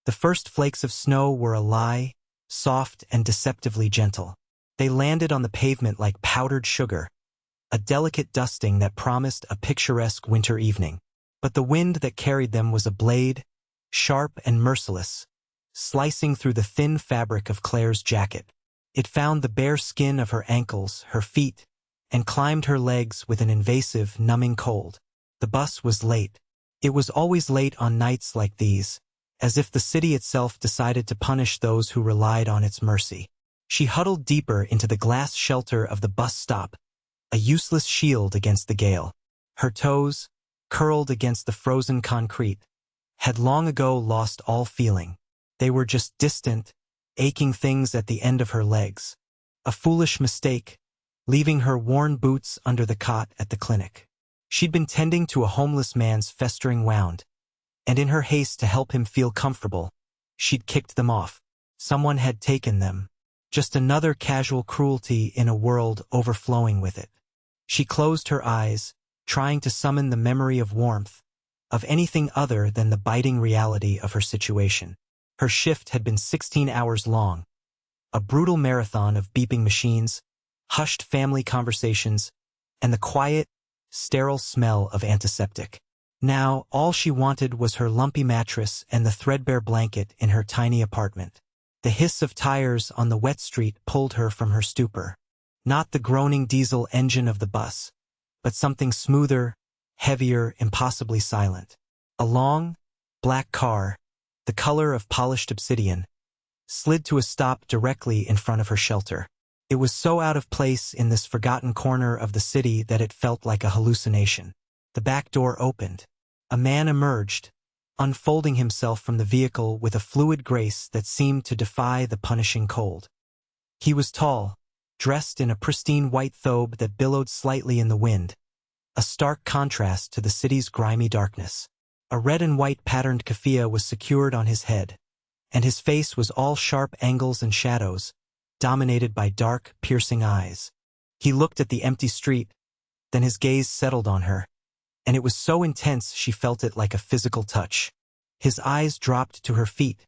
The first flakes of snow were a lie, soft and deceptively gentle. They landed on the pavement like powdered sugar, a delicate dusting that promised a picturesque winter evening. But the wind that carried them was a blade, sharp and merciless, slicing through the thin fabric of Claire's jacket. It found the bare skin of her ankles, her feet, and climbed her legs with an invasive, numbing cold. The bus was late. It was always late on nights like these, as if the city itself decided to punish those who relied on its mercy. She huddled deeper into the glass shelter of the bus stop, a useless shield against the gale. Her toes, curled against the frozen concrete, had long ago lost all feeling. They were just distant, aching things at the end of her legs. A foolish mistake, leaving her worn boots under the cot at the clinic. She'd been tending to a homeless man's festering wound, and in her haste to help him feel comfortable, she'd kicked them off. Someone had taken them. Just another casual cruelty in a world overflowing with it. She closed her eyes, trying to summon the memory of warmth, of anything other than the biting reality of her situation. Her shift had been 16 hours long, a brutal marathon of beeping machines, hushed family conversations, and the quiet, sterile smell of antiseptic. Now, all she wanted was her lumpy mattress and the threadbare blanket in her tiny apartment. The hiss of tires on the wet street pulled her from her stupor. Not the groaning diesel engine of the bus, but something smoother, heavier, impossibly silent. A long, black car, the color of polished obsidian, slid to a stop directly in front of her shelter. It was so out of place in this forgotten corner of the city that it felt like a hallucination. The back door opened. A man emerged, unfolding himself from the vehicle with a fluid grace that seemed to defy the punishing cold. He was tall, dressed in a pristine white thobe that billowed slightly in the wind, a stark contrast to the city's grimy darkness. A red and white patterned keffiyeh was secured on his head, and his face was all sharp angles and shadows, dominated by dark, piercing eyes. He looked at the empty street, then his gaze settled on her, and it was so intense she felt it like a physical touch. His eyes dropped to her feet,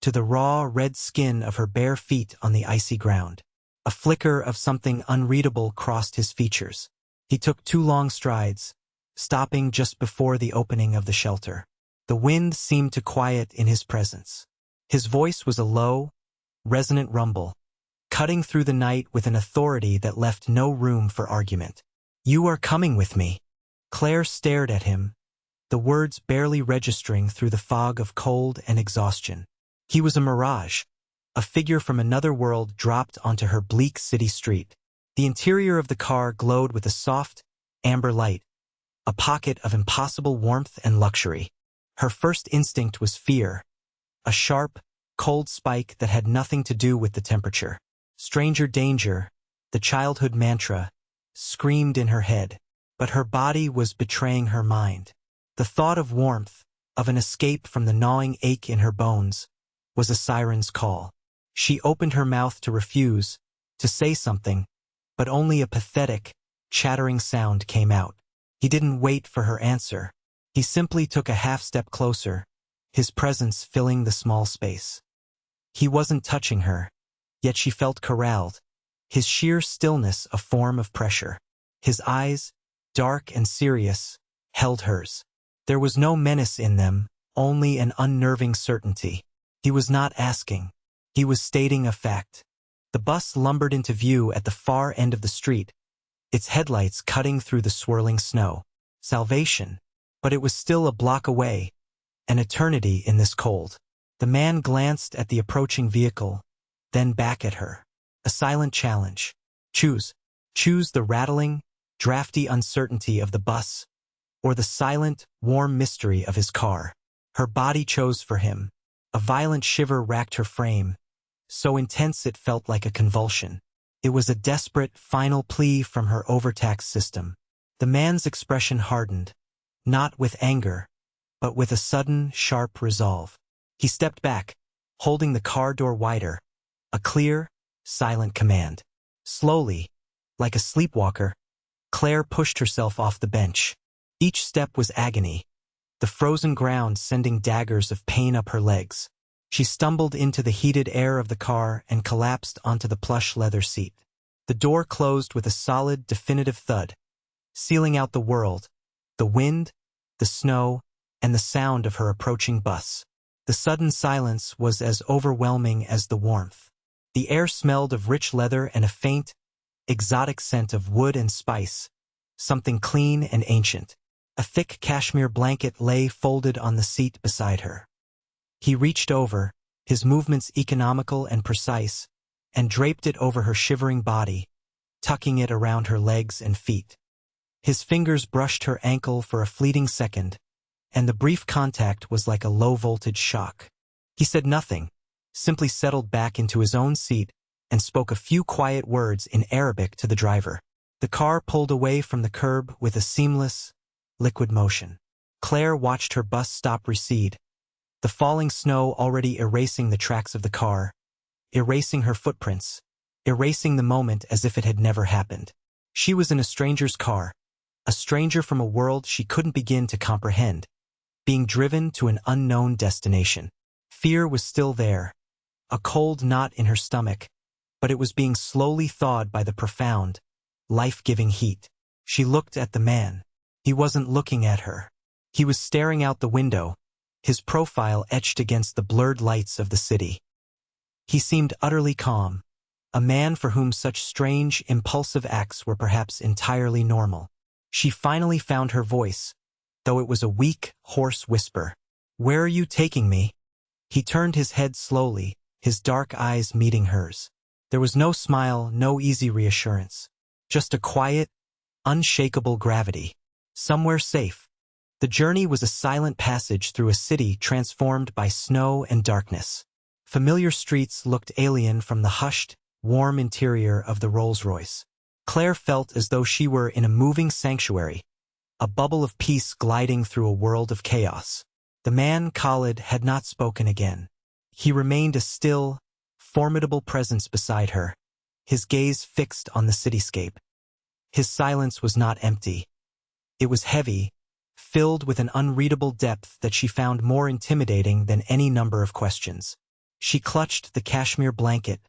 to the raw, red skin of her bare feet on the icy ground. A flicker of something unreadable crossed his features. He took 2 long strides, stopping just before the opening of the shelter. The wind seemed to quiet in his presence. His voice was a low, resonant rumble, cutting through the night with an authority that left no room for argument. "You are coming with me." Claire stared at him, the words barely registering through the fog of cold and exhaustion. He was a mirage, a figure from another world dropped onto her bleak city street. The interior of the car glowed with a soft, amber light, a pocket of impossible warmth and luxury. Her first instinct was fear, a sharp, cold spike that had nothing to do with the temperature. Stranger danger, the childhood mantra, screamed in her head, but her body was betraying her mind. The thought of warmth, of an escape from the gnawing ache in her bones, was a siren's call. She opened her mouth to refuse, to say something, but only a pathetic, chattering sound came out. He didn't wait for her answer. He simply took a half-step closer, his presence filling the small space. He wasn't touching her, yet she felt corralled, his sheer stillness a form of pressure. His eyes, dark and serious, held hers. There was no menace in them, only an unnerving certainty. He was not asking. He was stating a fact. The bus lumbered into view at the far end of the street, its headlights cutting through the swirling snow. Salvation. But it was still a block away, an eternity in this cold. The man glanced at the approaching vehicle, then back at her. A silent challenge. Choose. Choose the rattling, drafty uncertainty of the bus, or the silent, warm mystery of his car. Her body chose for him. A violent shiver racked her frame, so intense it felt like a convulsion. It was a desperate, final plea from her overtaxed system. The man's expression hardened, not with anger, but with a sudden, sharp resolve. He stepped back, holding the car door wider, a clear, silent command. Slowly, like a sleepwalker, Claire pushed herself off the bench. Each step was agony, the frozen ground sending daggers of pain up her legs. She stumbled into the heated air of the car and collapsed onto the plush leather seat. The door closed with a solid, definitive thud, sealing out the world, the wind, the snow, and the sound of her approaching bus. The sudden silence was as overwhelming as the warmth. The air smelled of rich leather and a faint, exotic scent of wood and spice, something clean and ancient. A thick cashmere blanket lay folded on the seat beside her. He reached over, his movements economical and precise, and draped it over her shivering body, tucking it around her legs and feet. His fingers brushed her ankle for a fleeting second, and the brief contact was like a low-voltage shock. He said nothing, simply settled back into his own seat and spoke a few quiet words in Arabic to the driver. The car pulled away from the curb with a seamless, liquid motion. Claire watched her bus stop recede, the falling snow already erasing the tracks of the car, erasing her footprints, erasing the moment as if it had never happened. She was in a stranger's car, a stranger from a world she couldn't begin to comprehend, being driven to an unknown destination. Fear was still there, a cold knot in her stomach, but it was being slowly thawed by the profound, life-giving heat. She looked at the man. He wasn't looking at her. He was staring out the window, his profile etched against the blurred lights of the city. He seemed utterly calm, a man for whom such strange, impulsive acts were perhaps entirely normal. She finally found her voice, though it was a weak, hoarse whisper. "Where are you taking me?" He turned his head slowly, his dark eyes meeting hers. There was no smile, no easy reassurance. Just a quiet, unshakable gravity. Somewhere safe. The journey was a silent passage through a city transformed by snow and darkness. Familiar streets looked alien from the hushed, warm interior of the Rolls-Royce. Claire felt as though she were in a moving sanctuary, a bubble of peace gliding through a world of chaos. The man, Khalid, had not spoken again. He remained a still, formidable presence beside her, his gaze fixed on the cityscape. His silence was not empty. It was heavy, filled with an unreadable depth that she found more intimidating than any number of questions. She clutched the cashmere blanket,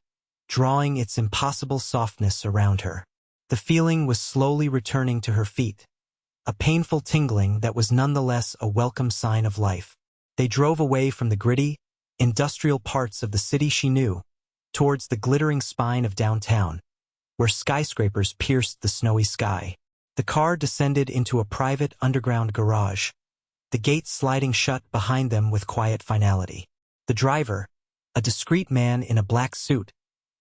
drawing its impossible softness around her. The feeling was slowly returning to her feet, a painful tingling that was nonetheless a welcome sign of life. They drove away from the gritty, industrial parts of the city she knew, towards the glittering spine of downtown, where skyscrapers pierced the snowy sky. The car descended into a private underground garage, the gates sliding shut behind them with quiet finality. The driver, a discreet man in a black suit,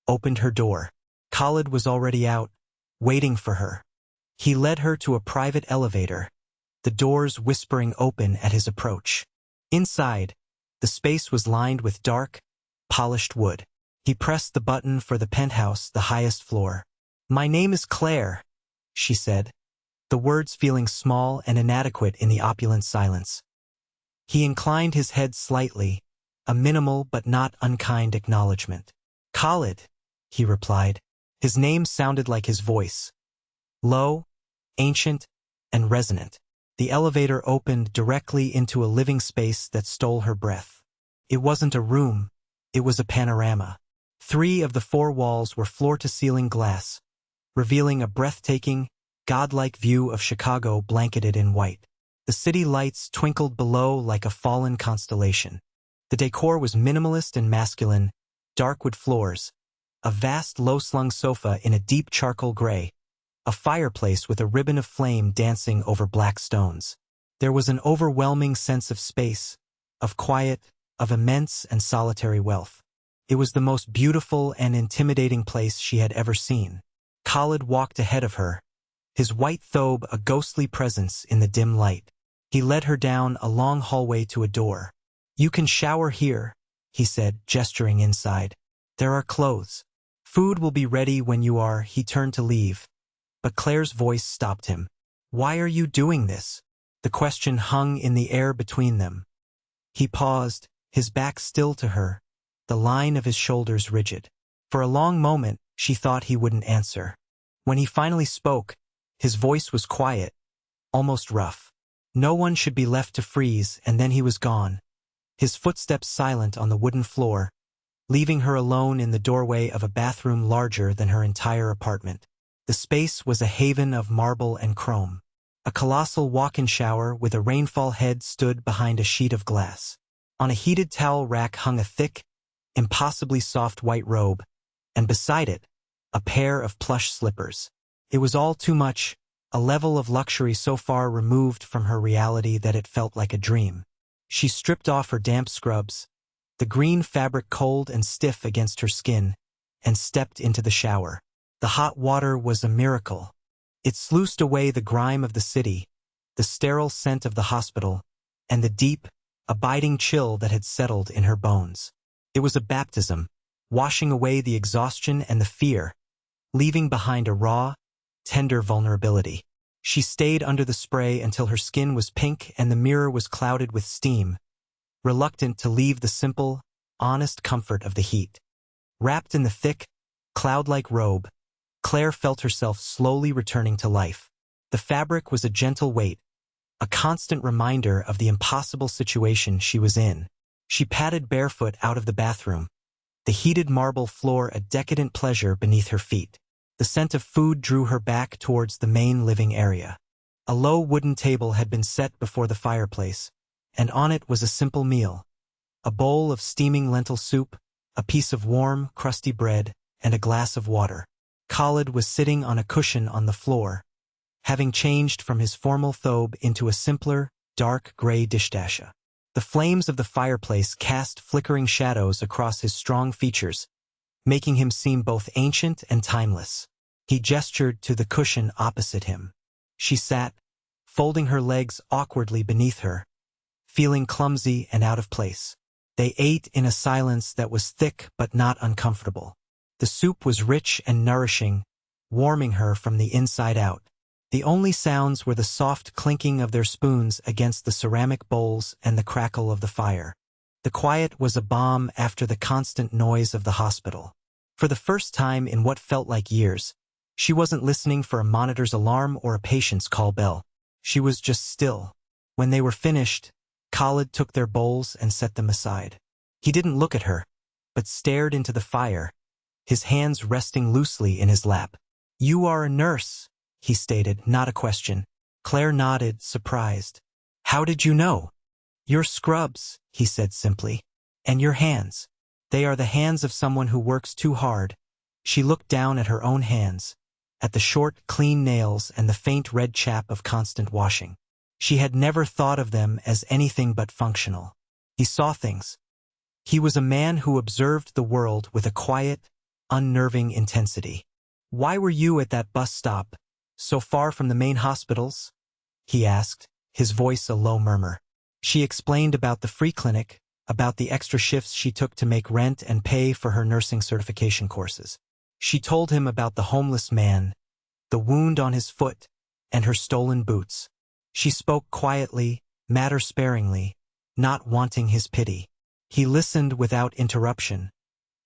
opened her door. Khalid was already out, waiting for her. He led her to a private elevator, the doors whispering open at his approach. Inside, the space was lined with dark, polished wood. He pressed the button for the penthouse, the highest floor. "My name is Claire," she said, the words feeling small and inadequate in the opulent silence. He inclined his head slightly, a minimal but not unkind acknowledgement. "Khalid," he replied. His name sounded like his voice. Low, ancient, and resonant. The elevator opened directly into a living space that stole her breath. It wasn't a room, it was a panorama. 3 of the 4 walls were floor-to-ceiling glass, revealing a breathtaking, godlike view of Chicago blanketed in white. The city lights twinkled below like a fallen constellation. The decor was minimalist and masculine, dark wood floors, a vast low-slung sofa in a deep charcoal gray, a fireplace with a ribbon of flame dancing over black stones. There was an overwhelming sense of space, of quiet, of immense and solitary wealth. It was the most beautiful and intimidating place she had ever seen. Khalid walked ahead of her, his white thobe a ghostly presence in the dim light. He led her down a long hallway to a door. "You can shower here," he said, gesturing inside. "There are clothes. Food will be ready when you are." He turned to leave, but Claire's voice stopped him. "Why are you doing this?" The question hung in the air between them. He paused, his back still to her, the line of his shoulders rigid. For a long moment, she thought he wouldn't answer. When he finally spoke, his voice was quiet, almost rough. No one should be left to freeze, and then he was gone, his footsteps silent on the wooden floor, leaving her alone in the doorway of a bathroom larger than her entire apartment. The space was a haven of marble and chrome. A colossal walk-in shower with a rainfall head stood behind a sheet of glass. On a heated towel rack hung a thick, impossibly soft white robe, and beside it, a pair of plush slippers. It was all too much, a level of luxury so far removed from her reality that it felt like a dream. She stripped off her damp scrubs, the green fabric cold and stiff against her skin, and stepped into the shower. The hot water was a miracle. It sluiced away the grime of the city, the sterile scent of the hospital, and the deep, abiding chill that had settled in her bones. It was a baptism, washing away the exhaustion and the fear, leaving behind a raw, tender vulnerability. She stayed under the spray until her skin was pink and the mirror was clouded with steam, reluctant to leave the simple, honest comfort of the heat. Wrapped in the thick, cloud-like robe, Claire felt herself slowly returning to life. The fabric was a gentle weight, a constant reminder of the impossible situation she was in. She padded barefoot out of the bathroom, the heated marble floor a decadent pleasure beneath her feet. The scent of food drew her back towards the main living area. A low wooden table had been set before the fireplace, and on it was a simple meal. A bowl of steaming lentil soup, a piece of warm, crusty bread, and a glass of water. Khalid was sitting on a cushion on the floor, having changed from his formal thobe into a simpler, dark gray dishdasha. The flames of the fireplace cast flickering shadows across his strong features, making him seem both ancient and timeless. He gestured to the cushion opposite him. She sat, folding her legs awkwardly beneath her, feeling clumsy and out of place. They ate in a silence that was thick but not uncomfortable. The soup was rich and nourishing, warming her from the inside out. The only sounds were the soft clinking of their spoons against the ceramic bowls and the crackle of the fire. The quiet was a balm after the constant noise of the hospital. For the first time in what felt like years, she wasn't listening for a monitor's alarm or a patient's call bell. She was just still. When they were finished, Khalid took their bowls and set them aside. He didn't look at her, but stared into the fire, his hands resting loosely in his lap. "You are a nurse," he stated, not a question. Claire nodded, surprised. "How did you know?" "Your scrubs," he said simply. "And your hands. They are the hands of someone who works too hard." She looked down at her own hands, at the short, clean nails and the faint red chap of constant washing. She had never thought of them as anything but functional. He saw things. He was a man who observed the world with a quiet, unnerving intensity. "Why were you at that bus stop, so far from the main hospitals?" he asked, his voice a low murmur. She explained about the free clinic, about the extra shifts she took to make rent and pay for her nursing certification courses. She told him about the homeless man, the wound on his foot, and her stolen boots. She spoke quietly, matter-sparingly, not wanting his pity. He listened without interruption,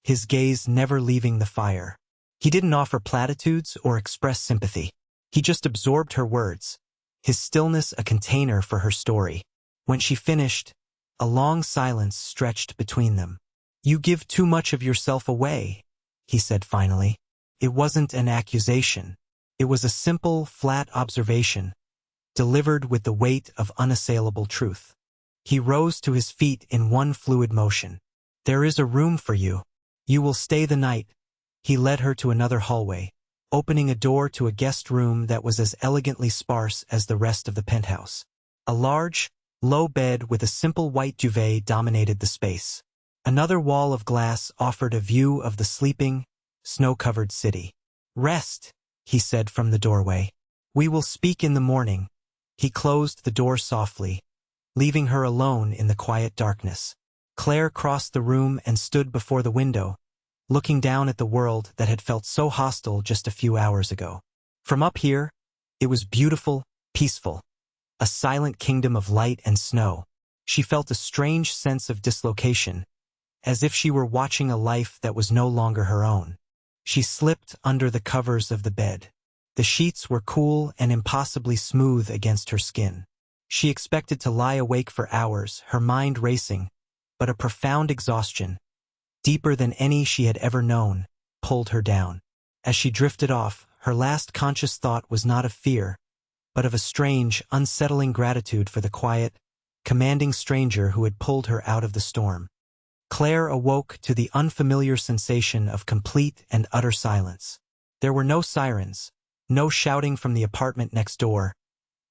his gaze never leaving the fire. He didn't offer platitudes or express sympathy. He just absorbed her words, his stillness a container for her story. When she finished, a long silence stretched between them. "You give too much of yourself away," he said finally. It wasn't an accusation. It was a simple, flat observation, delivered with the weight of unassailable truth. He rose to his feet in one fluid motion. "There is a room for you. You will stay the night." He led her to another hallway, opening a door to a guest room that was as elegantly sparse as the rest of the penthouse. A large, low bed with a simple white duvet dominated the space. Another wall of glass offered a view of the sleeping, snow-covered city. "Rest," he said from the doorway. "We will speak in the morning." He closed the door softly, leaving her alone in the quiet darkness. Claire crossed the room and stood before the window, looking down at the world that had felt so hostile just a few hours ago. From up here, it was beautiful, peaceful, a silent kingdom of light and snow. She felt a strange sense of dislocation, as if she were watching a life that was no longer her own. She slipped under the covers of the bed. The sheets were cool and impossibly smooth against her skin. She expected to lie awake for hours, her mind racing, but a profound exhaustion, deeper than any she had ever known, pulled her down. As she drifted off, her last conscious thought was not of fear, but of a strange, unsettling gratitude for the quiet, commanding stranger who had pulled her out of the storm. Claire awoke to the unfamiliar sensation of complete and utter silence. There were no sirens, no shouting from the apartment next door,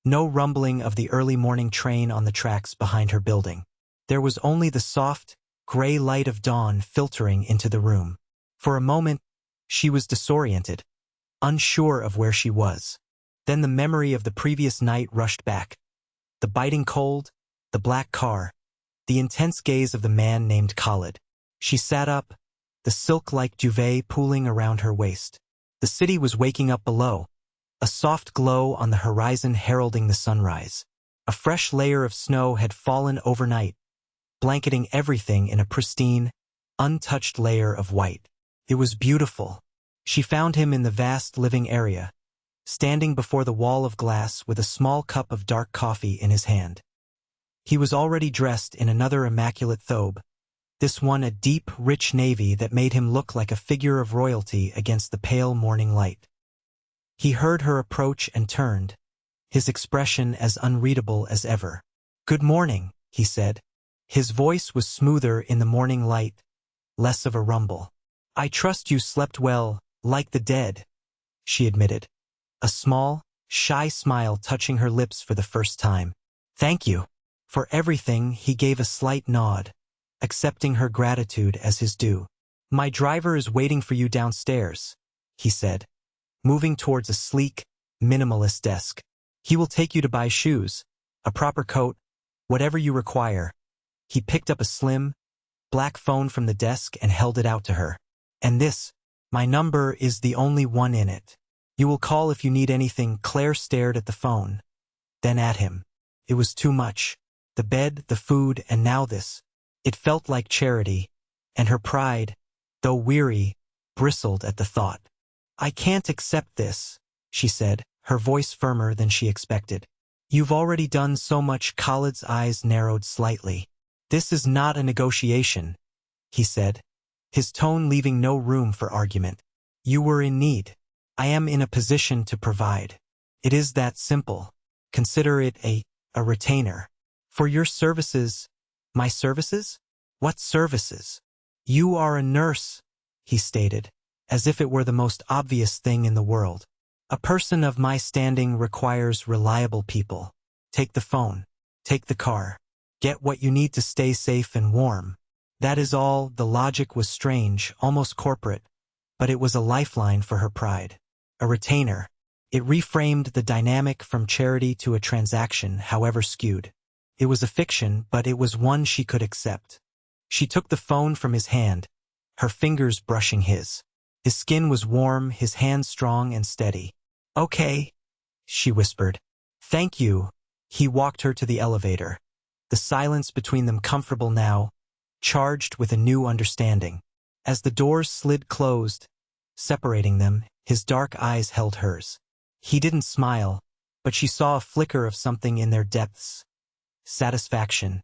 no rumbling of the early morning train on the tracks behind her building. There was only the soft, gray light of dawn filtering into the room. For a moment, she was disoriented, unsure of where she was. Then the memory of the previous night rushed back. The biting cold, the black car, the intense gaze of the man named Khalid. She sat up, the silk-like duvet pooling around her waist. The city was waking up below, a soft glow on the horizon heralding the sunrise. A fresh layer of snow had fallen overnight, blanketing everything in a pristine, untouched layer of white. It was beautiful. She found him in the vast living area, standing before the wall of glass with a small cup of dark coffee in his hand. He was already dressed in another immaculate thobe, this one a deep, rich navy that made him look like a figure of royalty against the pale morning light. He heard her approach and turned, his expression as unreadable as ever. "Good morning," he said. His voice was smoother in the morning light, less of a rumble. "I trust you slept well, like the dead," she admitted, a small, shy smile touching her lips for the first time. "Thank you." For everything, he gave a slight nod, accepting her gratitude as his due. "My driver is waiting for you downstairs," he said, moving towards a sleek, minimalist desk. "He will take you to buy shoes, a proper coat, whatever you require." He picked up a slim, black phone from the desk and held it out to her. "And this, my number is the only one in it. You will call if you need anything." Claire stared at the phone, then at him. It was too much. The bed, the food, and now this. It felt like charity, and her pride, though weary, bristled at the thought. "I can't accept this," she said, her voice firmer than she expected. "You've already done so much." Khalid's eyes narrowed slightly. "This is not a negotiation," he said, his tone leaving no room for argument. "You were in need. I am in a position to provide. It is that simple. Consider it a retainer. For your services." "My services? What services?" "You are a nurse," he stated, as if it were the most obvious thing in the world. "A person of my standing requires reliable people. Take the phone. Take the car. Get what you need to stay safe and warm. That is all." The logic was strange, almost corporate, but it was a lifeline for her pride. A retainer. It reframed the dynamic from charity to a transaction, however skewed. It was a fiction, but it was one she could accept. She took the phone from his hand, her fingers brushing his. His skin was warm, his hand strong and steady. "Okay," she whispered. "Thank you." He walked her to the elevator, the silence between them comfortable now, charged with a new understanding. As the doors slid closed, separating them, his dark eyes held hers. He didn't smile, but she saw a flicker of something in their depths. Satisfaction,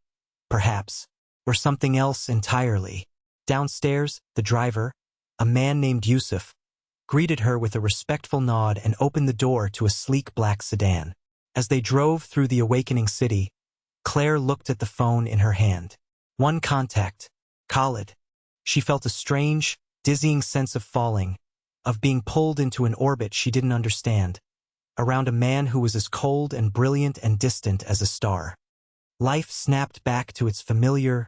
perhaps, or something else entirely. Downstairs, the driver, a man named Yusuf, greeted her with a respectful nod and opened the door to a sleek black sedan. As they drove through the awakening city, Claire looked at the phone in her hand. One contact, Khalid. She felt a strange, dizzying sense of falling, of being pulled into an orbit she didn't understand, around a man who was as cold and brilliant and distant as a star. Life snapped back to its familiar,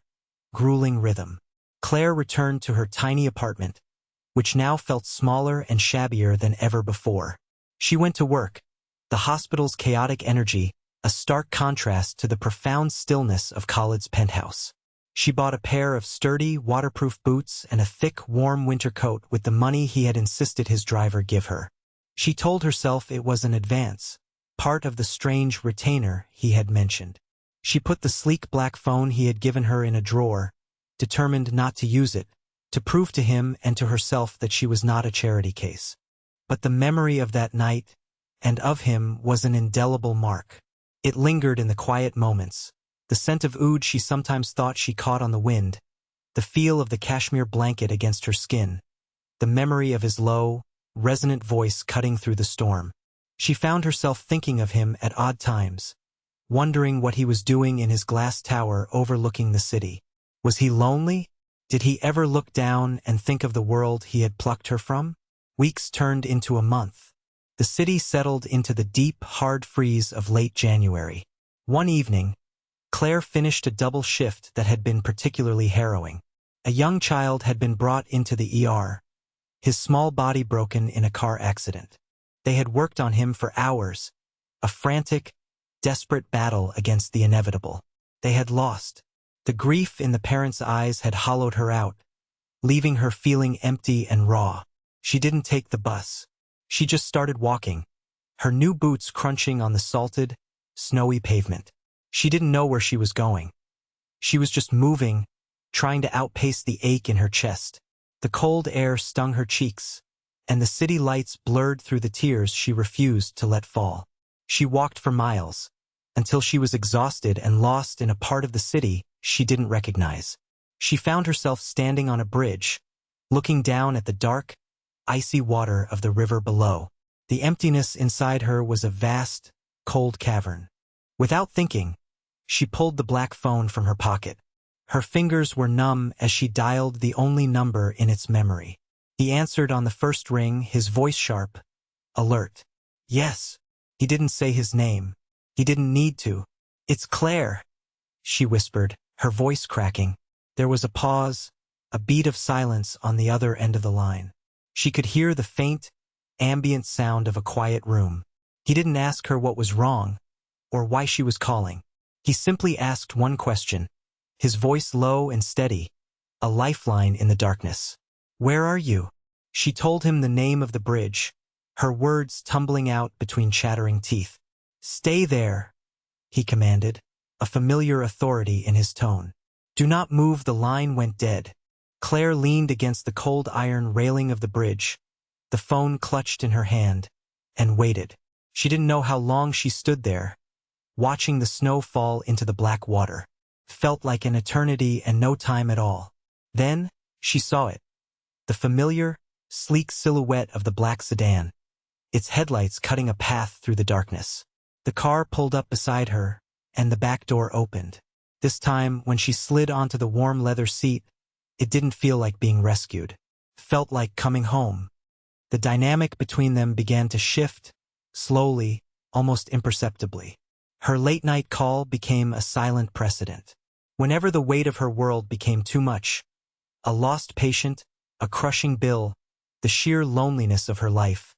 grueling rhythm. Claire returned to her tiny apartment, which now felt smaller and shabbier than ever before. She went to work, the hospital's chaotic energy, a stark contrast to the profound stillness of Khalid's penthouse. She bought a pair of sturdy, waterproof boots and a thick, warm winter coat with the money he had insisted his driver give her. She told herself it was an advance, part of the strange retainer he had mentioned. She put the sleek black phone he had given her in a drawer, determined not to use it, to prove to him and to herself that she was not a charity case. But the memory of that night, and of him, was an indelible mark. It lingered in the quiet moments, The scent of oud she sometimes thought she caught on the wind, the feel of the cashmere blanket against her skin, the memory of his low, resonant voice cutting through the storm. She found herself thinking of him at odd times, wondering what he was doing in his glass tower overlooking the city. Was he lonely? Did he ever look down and think of the world he had plucked her from? Weeks turned into a month. The city settled into the deep, hard freeze of late January. One evening, Claire finished a double shift that had been particularly harrowing. A young child had been brought into the ER, his small body broken in a car accident. They had worked on him for hours, a frantic, desperate battle against the inevitable. They had lost. The grief in the parents' eyes had hollowed her out, leaving her feeling empty and raw. She didn't take the bus. She just started walking, her new boots crunching on the salted, snowy pavement. She didn't know where she was going. She was just moving, trying to outpace the ache in her chest. The cold air stung her cheeks, and the city lights blurred through the tears she refused to let fall. She walked for miles, until she was exhausted and lost in a part of the city she didn't recognize. She found herself standing on a bridge, looking down at the dark, icy water of the river below. The emptiness inside her was a vast, cold cavern. Without thinking, she pulled the black phone from her pocket. Her fingers were numb as she dialed the only number in its memory. He answered on the first ring, his voice sharp, alert. Yes. He didn't say his name. He didn't need to. It's Claire, she whispered, her voice cracking. There was a pause, a beat of silence on the other end of the line. She could hear the faint, ambient sound of a quiet room. He didn't ask her what was wrong, or why she was calling. He simply asked one question, his voice low and steady, a lifeline in the darkness. Where are you? She told him the name of the bridge, her words tumbling out between chattering teeth. Stay there, he commanded, a familiar authority in his tone. Do not move. The line went dead. Claire leaned against the cold iron railing of the bridge, the phone clutched in her hand, and waited. She didn't know how long she stood there, watching the snow fall into the black water. Felt like an eternity and no time at all. Then, she saw it. The familiar, sleek silhouette of the black sedan, its headlights cutting a path through the darkness. The car pulled up beside her, and the back door opened. This time, when she slid onto the warm leather seat, it didn't feel like being rescued. Felt like coming home. The dynamic between them began to shift, slowly, almost imperceptibly. Her late-night call became a silent precedent. Whenever the weight of her world became too much, a lost patient, a crushing bill, the sheer loneliness of her life,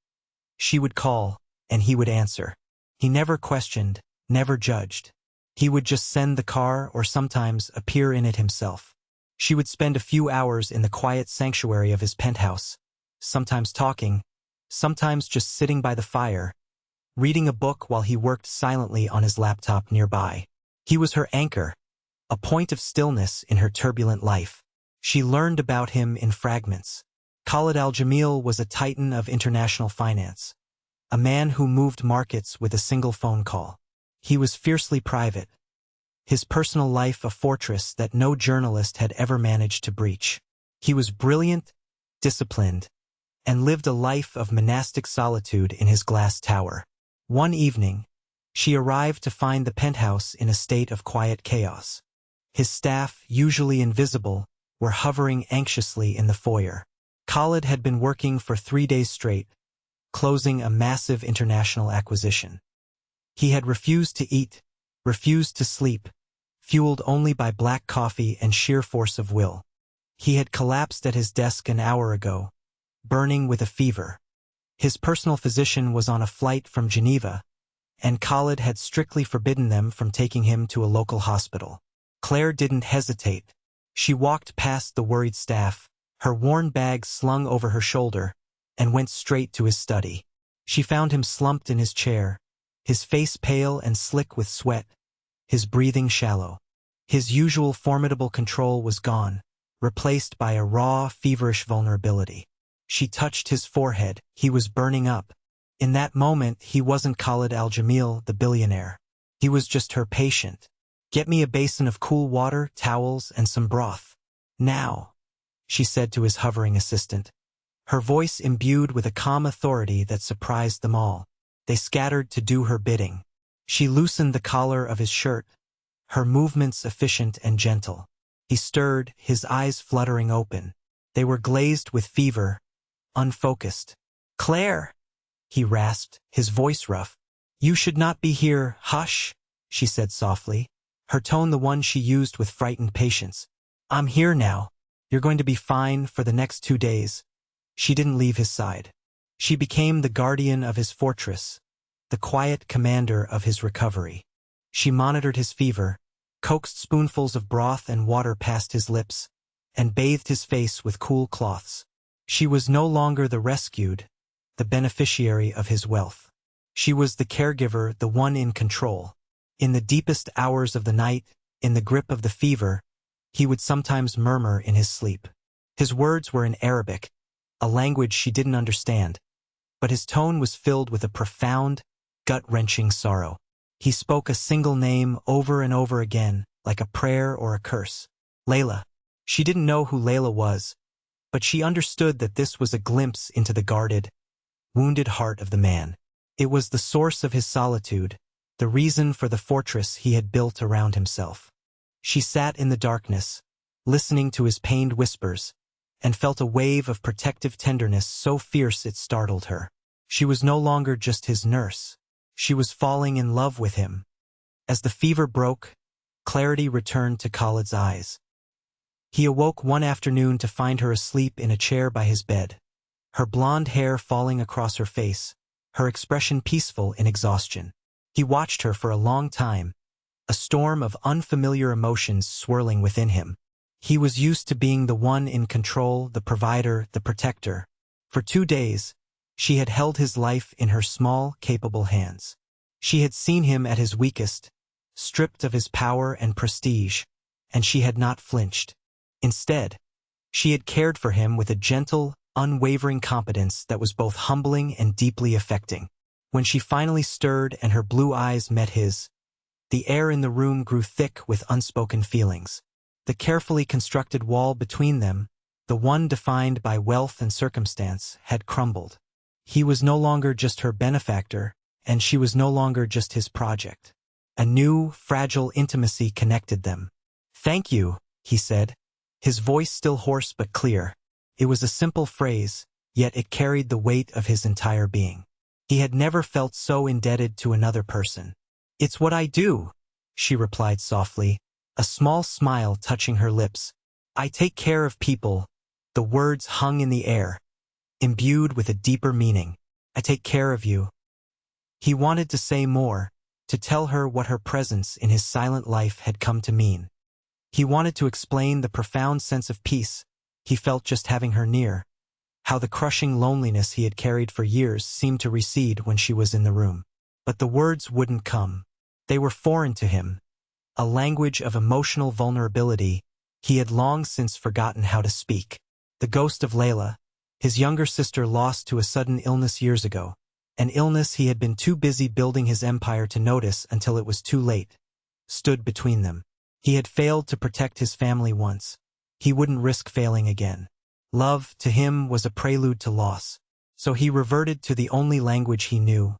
she would call, and he would answer. He never questioned, never judged. He would just send the car or sometimes appear in it himself. She would spend a few hours in the quiet sanctuary of his penthouse, sometimes talking, sometimes just sitting by the fire, reading a book while he worked silently on his laptop nearby. He was her anchor, a point of stillness in her turbulent life. She learned about him in fragments. Khalid Al-Jamil was a titan of international finance, a man who moved markets with a single phone call. He was fiercely private, his personal life a fortress that no journalist had ever managed to breach. He was brilliant, disciplined, and lived a life of monastic solitude in his glass tower. One evening, she arrived to find the penthouse in a state of quiet chaos. His staff, usually invisible, were hovering anxiously in the foyer. Khalid had been working for 3 days straight, closing a massive international acquisition. He had refused to eat, refused to sleep, fueled only by black coffee and sheer force of will. He had collapsed at his desk an hour ago, burning with a fever. His personal physician was on a flight from Geneva, and Khalid had strictly forbidden them from taking him to a local hospital. Claire didn't hesitate. She walked past the worried staff, her worn bag slung over her shoulder, and went straight to his study. She found him slumped in his chair, his face pale and slick with sweat, his breathing shallow. His usual formidable control was gone, replaced by a raw, feverish vulnerability. She touched his forehead. He was burning up. In that moment, he wasn't Khalid Al-Jamil, the billionaire. He was just her patient. Get me a basin of cool water, towels, and some broth. Now, she said to his hovering assistant, her voice imbued with a calm authority that surprised them all. They scattered to do her bidding. She loosened the collar of his shirt, her movements efficient and gentle. He stirred, his eyes fluttering open. They were glazed with fever, unfocused. "Claire," he rasped, his voice rough. "You should not be here." "Hush," she said softly, her tone the one she used with frightened patience. "I'm here now. You're going to be fine for the next 2 days." She didn't leave his side. She became the guardian of his fortress, the quiet commander of his recovery. She monitored his fever, coaxed spoonfuls of broth and water past his lips, and bathed his face with cool cloths. She was no longer the rescued, the beneficiary of his wealth. She was the caregiver, the one in control. In the deepest hours of the night, in the grip of the fever, he would sometimes murmur in his sleep. His words were in Arabic, a language she didn't understand, but his tone was filled with a profound, gut-wrenching sorrow. He spoke a single name over and over again, like a prayer or a curse. Layla. She didn't know who Layla was, but she understood that this was a glimpse into the guarded, wounded heart of the man. It was the source of his solitude, the reason for the fortress he had built around himself. She sat in the darkness, listening to his pained whispers, and felt a wave of protective tenderness so fierce it startled her. She was no longer just his nurse. She was falling in love with him. As the fever broke, clarity returned to Khalid's eyes. He awoke one afternoon to find her asleep in a chair by his bed, her blonde hair falling across her face, her expression peaceful in exhaustion. He watched her for a long time, a storm of unfamiliar emotions swirling within him. He was used to being the one in control, the provider, the protector. For 2 days, she had held his life in her small, capable hands. She had seen him at his weakest, stripped of his power and prestige, and she had not flinched. Instead, she had cared for him with a gentle, unwavering competence that was both humbling and deeply affecting. When she finally stirred and her blue eyes met his, the air in the room grew thick with unspoken feelings. The carefully constructed wall between them, the one defined by wealth and circumstance, had crumbled. He was no longer just her benefactor, and she was no longer just his project. A new, fragile intimacy connected them. "Thank you," he said, his voice still hoarse but clear. It was a simple phrase, yet it carried the weight of his entire being. He had never felt so indebted to another person. "It's what I do," she replied softly, a small smile touching her lips. "I take care of people." The words hung in the air, imbued with a deeper meaning. "I take care of you." He wanted to say more, to tell her what her presence in his silent life had come to mean. He wanted to explain the profound sense of peace he felt just having her near, how the crushing loneliness he had carried for years seemed to recede when she was in the room. But the words wouldn't come. They were foreign to him, a language of emotional vulnerability he had long since forgotten how to speak. The ghost of Layla, his younger sister lost to a sudden illness years ago, an illness he had been too busy building his empire to notice until it was too late, stood between them. He had failed to protect his family once. He wouldn't risk failing again. Love, to him, was a prelude to loss. So he reverted to the only language he knew: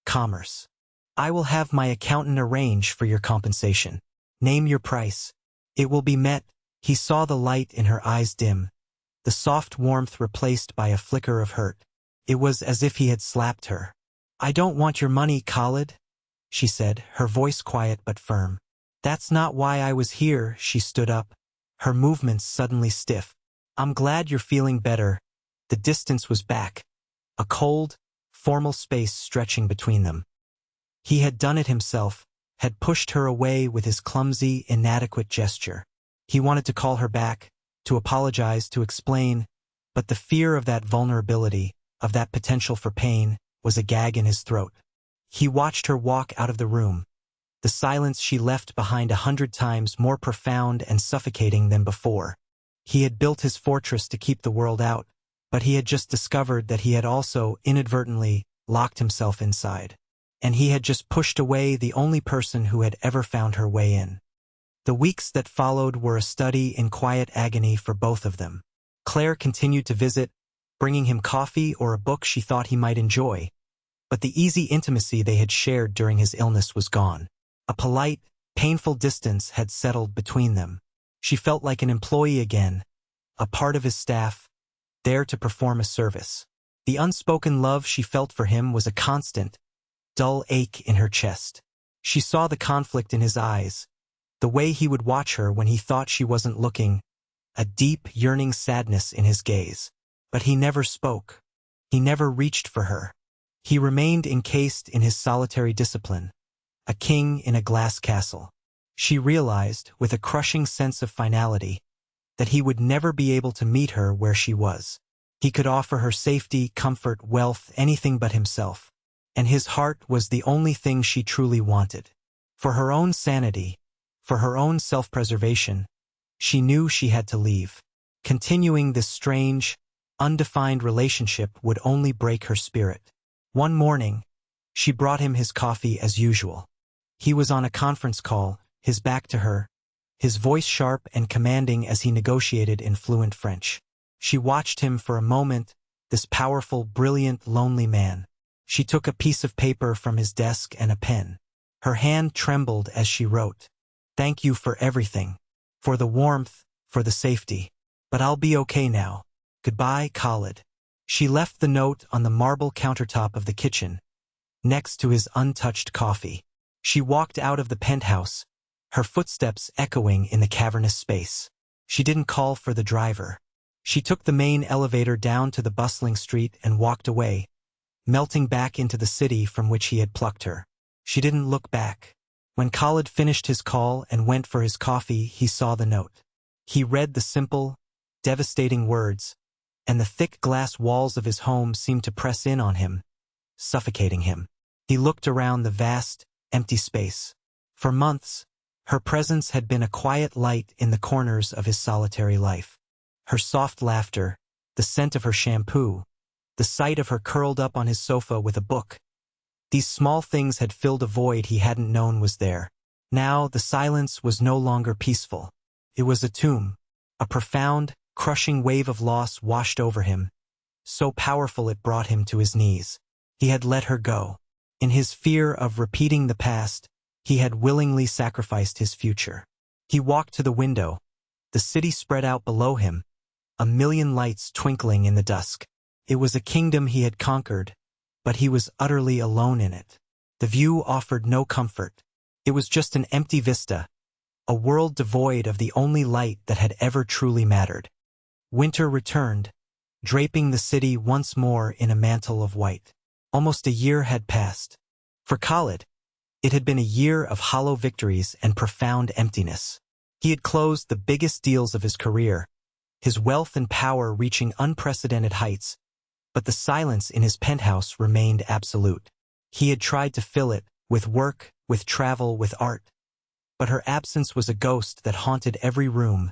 commerce. "I will have my accountant arrange for your compensation. Name your price. It will be met." He saw the light in her eyes dim, the soft warmth replaced by a flicker of hurt. It was as if he had slapped her. "I don't want your money, Khalid," she said, her voice quiet but firm. "That's not why I was here." She stood up, her movements suddenly stiff. "I'm glad you're feeling better." The distance was back, a cold, formal space stretching between them. He had done it himself, had pushed her away with his clumsy, inadequate gesture. He wanted to call her back, to apologize, to explain, but the fear of that vulnerability, of that potential for pain, was a gag in his throat. He watched her walk out of the room, the silence she left behind 100 times more profound and suffocating than before. He had built his fortress to keep the world out, but he had just discovered that he had also, inadvertently, locked himself inside. And he had just pushed away the only person who had ever found her way in. The weeks that followed were a study in quiet agony for both of them. Claire continued to visit, bringing him coffee or a book she thought he might enjoy, but the easy intimacy they had shared during his illness was gone. A polite, painful distance had settled between them. She felt like an employee again, a part of his staff, there to perform a service. The unspoken love she felt for him was a constant, dull ache in her chest. She saw the conflict in his eyes, the way he would watch her when he thought she wasn't looking, a deep, yearning sadness in his gaze. But he never spoke. He never reached for her. He remained encased in his solitary discipline, a king in a glass castle. She realized, with a crushing sense of finality, that he would never be able to meet her where she was. He could offer her safety, comfort, wealth, anything but himself. And his heart was the only thing she truly wanted. For her own sanity, for her own self-preservation, she knew she had to leave. Continuing this strange, undefined relationship would only break her spirit. One morning, she brought him his coffee as usual. He was on a conference call, his back to her, his voice sharp and commanding as he negotiated in fluent French. She watched him for a moment, this powerful, brilliant, lonely man. She took a piece of paper from his desk and a pen. Her hand trembled as she wrote, "Thank you for everything. For the warmth, for the safety. But I'll be okay now. Goodbye, Khalid." She left the note on the marble countertop of the kitchen, next to his untouched coffee. She walked out of the penthouse, her footsteps echoing in the cavernous space. She didn't call for the driver. She took the main elevator down to the bustling street and walked away, melting back into the city from which he had plucked her. She didn't look back. When Khalid finished his call and went for his coffee, he saw the note. He read the simple, devastating words, and the thick glass walls of his home seemed to press in on him, suffocating him. He looked around the vast, empty space. For months, her presence had been a quiet light in the corners of his solitary life. Her soft laughter, the scent of her shampoo, the sight of her curled up on his sofa with a book. These small things had filled a void he hadn't known was there. Now the silence was no longer peaceful. It was a tomb. A profound, crushing wave of loss washed over him, so powerful it brought him to his knees. He had let her go. In his fear of repeating the past, he had willingly sacrificed his future. He walked to the window. The city spread out below him, a million lights twinkling in the dusk. It was a kingdom he had conquered, but he was utterly alone in it. The view offered no comfort. It was just an empty vista, a world devoid of the only light that had ever truly mattered. Winter returned, draping the city once more in a mantle of white. Almost a year had passed. For Khalid, it had been a year of hollow victories and profound emptiness. He had closed the biggest deals of his career, his wealth and power reaching unprecedented heights, but the silence in his penthouse remained absolute. He had tried to fill it with work, with travel, with art, but her absence was a ghost that haunted every room,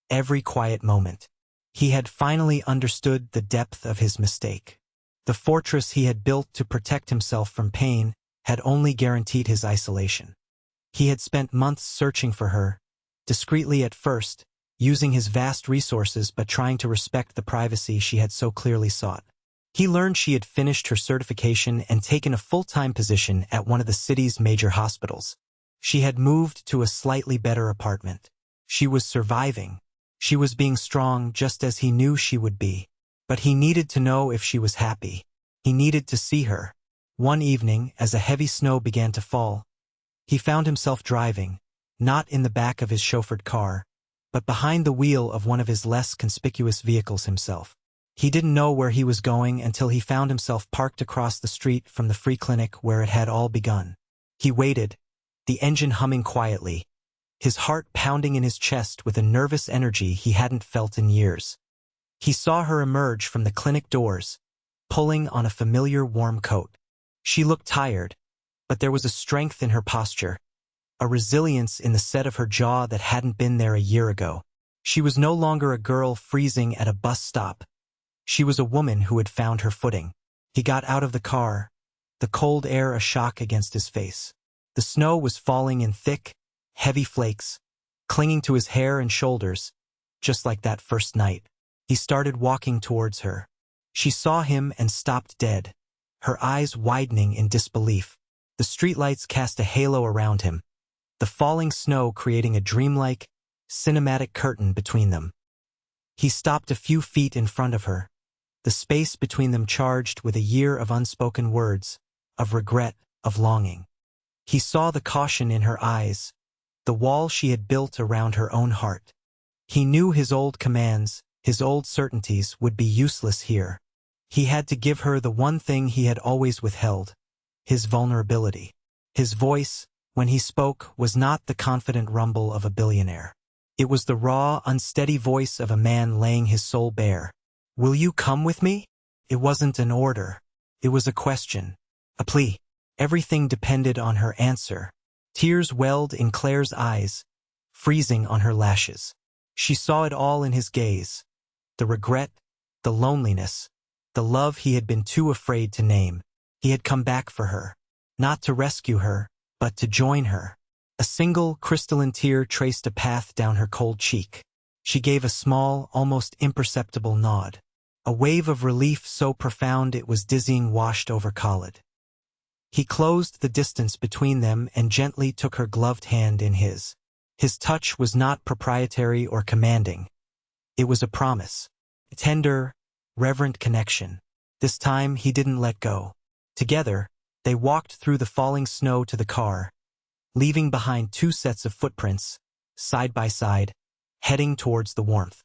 every quiet moment. He had finally understood the depth of his mistake. The fortress he had built to protect himself from pain had only guaranteed his isolation. He had spent months searching for her, discreetly at first, using his vast resources but trying to respect the privacy she had so clearly sought. He learned she had finished her certification and taken a full-time position at one of the city's major hospitals. She had moved to a slightly better apartment. She was surviving. She was being strong just as he knew she would be. But he needed to know if she was happy. He needed to see her. One evening, as a heavy snow began to fall, he found himself driving, not in the back of his chauffeured car, but behind the wheel of one of his less conspicuous vehicles himself. He didn't know where he was going until he found himself parked across the street from the free clinic where it had all begun. He waited, the engine humming quietly, his heart pounding in his chest with a nervous energy he hadn't felt in years. He saw her emerge from the clinic doors, pulling on a familiar warm coat. She looked tired, but there was a strength in her posture, a resilience in the set of her jaw that hadn't been there a year ago. She was no longer a girl freezing at a bus stop. She was a woman who had found her footing. He got out of the car, the cold air a shock against his face. The snow was falling in thick, heavy flakes, clinging to his hair and shoulders, just like that first night. He started walking towards her. She saw him and stopped dead, her eyes widening in disbelief. The streetlights cast a halo around him, the falling snow creating a dreamlike, cinematic curtain between them. He stopped a few feet in front of her, the space between them charged with a year of unspoken words, of regret, of longing. He saw the caution in her eyes, the wall she had built around her own heart. He knew his old commands, his old certainties would be useless here. He had to give her the one thing he had always withheld, his vulnerability. His voice, when he spoke, was not the confident rumble of a billionaire. It was the raw, unsteady voice of a man laying his soul bare. "Will you come with me?" It wasn't an order. It was a question, a plea. Everything depended on her answer. Tears welled in Claire's eyes, freezing on her lashes. She saw it all in his gaze. The regret, the loneliness, the love he had been too afraid to name. He had come back for her, not to rescue her, but to join her. A single, crystalline tear traced a path down her cold cheek. She gave a small, almost imperceptible nod. A wave of relief so profound it was dizzying washed over Khalid. He closed the distance between them and gently took her gloved hand in his. His touch was not proprietary or commanding. It was a promise, a tender, reverent connection. This time he didn't let go. Together, they walked through the falling snow to the car, leaving behind two sets of footprints, side by side, heading towards the warmth.